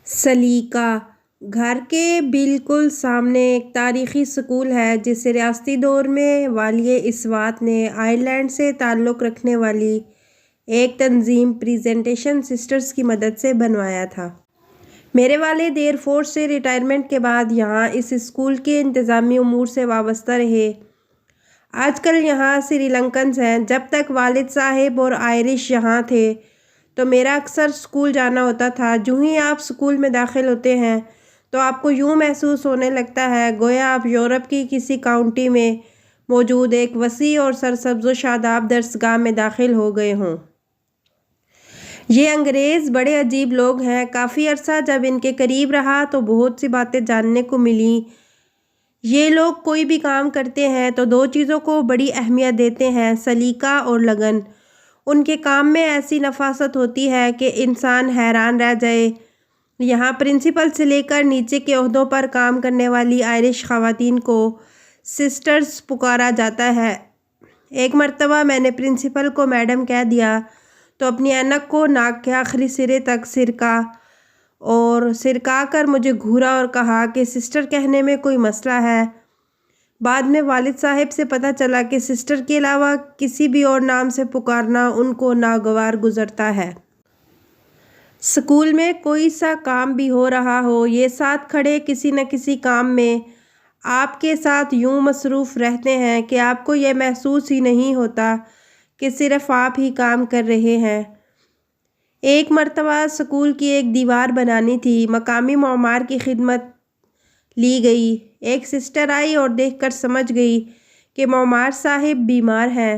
سلیقہ گھر کے بالکل سامنے ایک تاریخی سکول ہے جسے ریاستی دور میں والی اسوات نے آئرلینڈ سے تعلق رکھنے والی ایک تنظیم پریزنٹیشن سسٹرز کی مدد سے بنوایا تھا۔ میرے والد ایئر فورس سے ریٹائرمنٹ کے بعد یہاں اس اسکول کے انتظامی امور سے وابستہ رہے۔ آج کل یہاں سری لنکنز ہیں۔ جب تک والد صاحب اور آئرش یہاں تھے تو میرا اکثر اسکول جانا ہوتا تھا۔ جو ہی آپ اسکول میں داخل ہوتے ہیں تو آپ کو یوں محسوس ہونے لگتا ہے گویا آپ یورپ کی کسی کاؤنٹی میں موجود ایک وسیع اور سرسبز و شاداب درسگاہ میں داخل ہو گئے ہوں۔ یہ انگریز بڑے عجیب لوگ ہیں۔ کافی عرصہ جب ان کے قریب رہا تو بہت سی باتیں جاننے کو ملیں۔ یہ لوگ کوئی بھی کام کرتے ہیں تو دو چیزوں کو بڑی اہمیت دیتے ہیں، سلیقہ اور لگن۔ ان کے کام میں ایسی نفاست ہوتی ہے کہ انسان حیران رہ جائے۔ یہاں پرنسپل سے لے کر نیچے کے عہدوں پر کام کرنے والی آئرش خواتین کو سسٹرز پکارا جاتا ہے۔ ایک مرتبہ میں نے پرنسپل کو میڈم کہہ دیا تو اپنی اینک کو ناک کے آخری سرے تک سرکا کر مجھے گھورا اور کہا کہ سسٹر کہنے میں کوئی مسئلہ ہے۔ بعد میں والد صاحب سے پتہ چلا کہ سسٹر کے علاوہ کسی بھی اور نام سے پکارنا ان کو ناگوار گزرتا ہے۔ اسکول میں کوئی سا کام بھی ہو رہا ہو، یہ ساتھ کھڑے کسی نہ کسی کام میں آپ کے ساتھ یوں مصروف رہتے ہیں کہ آپ کو یہ محسوس ہی نہیں ہوتا کہ صرف آپ ہی کام کر رہے ہیں۔ ایک مرتبہ اسکول کی ایک دیوار بنانی تھی۔ مقامی معمار کی خدمت لی گئی۔ ایک سسٹر آئی اور دیکھ کر سمجھ گئی کہ معمار صاحب بیمار ہیں۔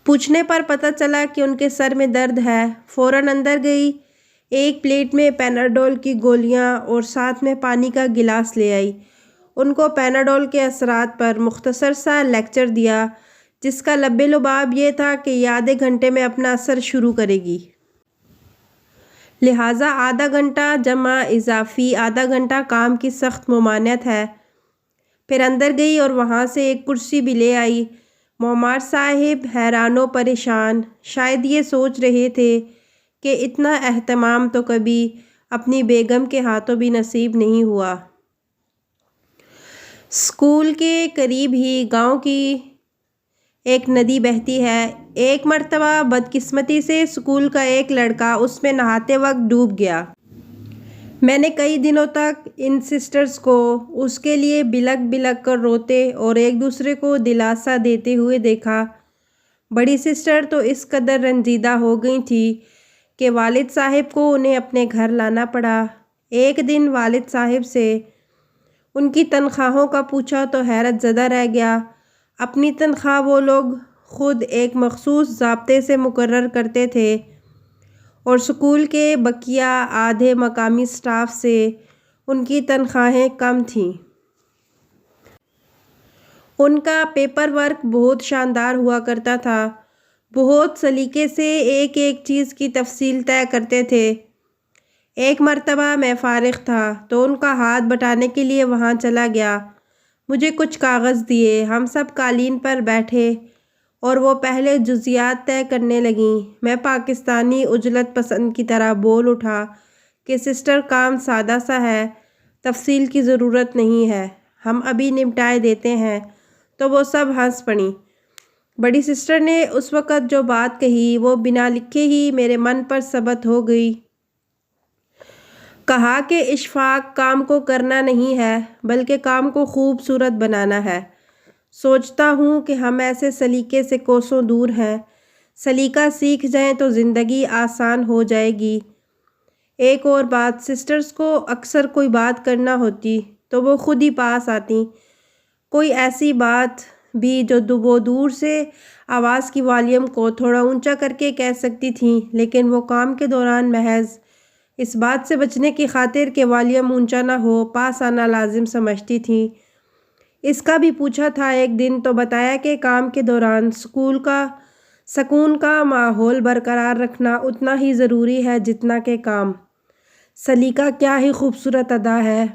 پوچھنے پر پتہ چلا کہ ان کے سر میں درد ہے۔ فوراً اندر گئی، ایک پلیٹ میں پیناڈول کی گولیاں اور ساتھ میں پانی کا گلاس لے آئی۔ ان کو پیناڈول کے اثرات پر مختصر سا لیکچر دیا جس کا لب لباب یہ تھا کہ یہ آدھے گھنٹے میں اپنا اثر شروع کرے گی۔ لہٰذا آدھا گھنٹہ جمع اضافی آدھا گھنٹہ کام کی سخت ممانعت ہے۔ پھر اندر گئی اور وہاں سے ایک کرسی بھی لے آئی۔ معمار صاحب حیران و پریشان، شاید یہ سوچ رہے تھے کہ اتنا اہتمام تو کبھی اپنی بیگم کے ہاتھوں بھی نصیب نہیں ہوا۔ اسکول کے قریب ہی گاؤں کی ایک ندی بہتی ہے۔ ایک مرتبہ بدقسمتی سے اسکول کا ایک لڑکا اس میں نہاتے وقت ڈوب گیا۔ میں نے کئی دنوں تک ان سسٹرز کو اس کے لیے بلک بلک کر روتے اور ایک دوسرے کو دلاسا دیتے ہوئے دیکھا۔ بڑی سسٹر تو اس قدر رنجیدہ ہو گئی تھیں کہ والد صاحب کو انہیں اپنے گھر لانا پڑا۔ ایک دن والد صاحب سے ان کی تنخواہوں کا پوچھا تو حیرت زدہ رہ گیا۔ اپنی تنخواہ وہ لوگ خود ایک مخصوص ضابطے سے مقرر کرتے تھے اور اسکول کے بقیہ آدھے مقامی اسٹاف سے ان کی تنخواہیں کم تھیں۔ ان کا پیپر ورک بہت شاندار ہوا کرتا تھا۔ بہت سلیقے سے ایک ایک چیز کی تفصیل طے کرتے تھے۔ ایک مرتبہ میں فارغ تھا تو ان کا ہاتھ بٹانے کے لیے وہاں چلا گیا۔ مجھے کچھ کاغذ دیے۔ ہم سب قالین پر بیٹھے اور وہ پہلے جزیات طے کرنے لگیں۔ میں پاکستانی عجلت پسند کی طرح بول اٹھا کہ سسٹر کام سادہ سا ہے، تفصیل کی ضرورت نہیں ہے، ہم ابھی نمٹائے دیتے ہیں۔ تو وہ سب ہنس پڑیں۔ بڑی سسٹر نے اس وقت جو بات کہی وہ بنا لکھے ہی میرے من پر ثبت ہو گئی۔ کہا کہ اشفاق کام کو کرنا نہیں ہے بلکہ کام کو خوبصورت بنانا ہے۔ سوچتا ہوں کہ ہم ایسے سلیقے سے کوسوں دور ہیں۔ سلیقہ سیکھ جائیں تو زندگی آسان ہو جائے گی۔ ایک اور بات، سسٹرز کو اکثر کوئی بات کرنا ہوتی تو وہ خود ہی پاس آتیں۔ کوئی ایسی بات بھی جو وہ دور سے آواز کی والیوم کو تھوڑا اونچا کر کے کہہ سکتی تھیں، لیکن وہ کام کے دوران محض اس بات سے بچنے کی خاطر کہ والیوم اونچا نہ ہو پاس آنا لازم سمجھتی تھیں۔ اس کا بھی پوچھا تھا ایک دن تو بتایا کہ کام کے دوران سکون کا ماحول برقرار رکھنا اتنا ہی ضروری ہے جتنا کہ کام۔ سلیقہ کیا ہی خوبصورت ادا ہے۔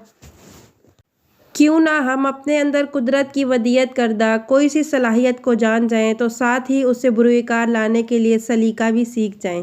کیوں نہ ہم اپنے اندر قدرت کی ودیعت کردہ کوئی سی صلاحیت کو جان جائیں تو ساتھ ہی اسے بروئے کار لانے کے لیے سلیقہ بھی سیکھ جائیں۔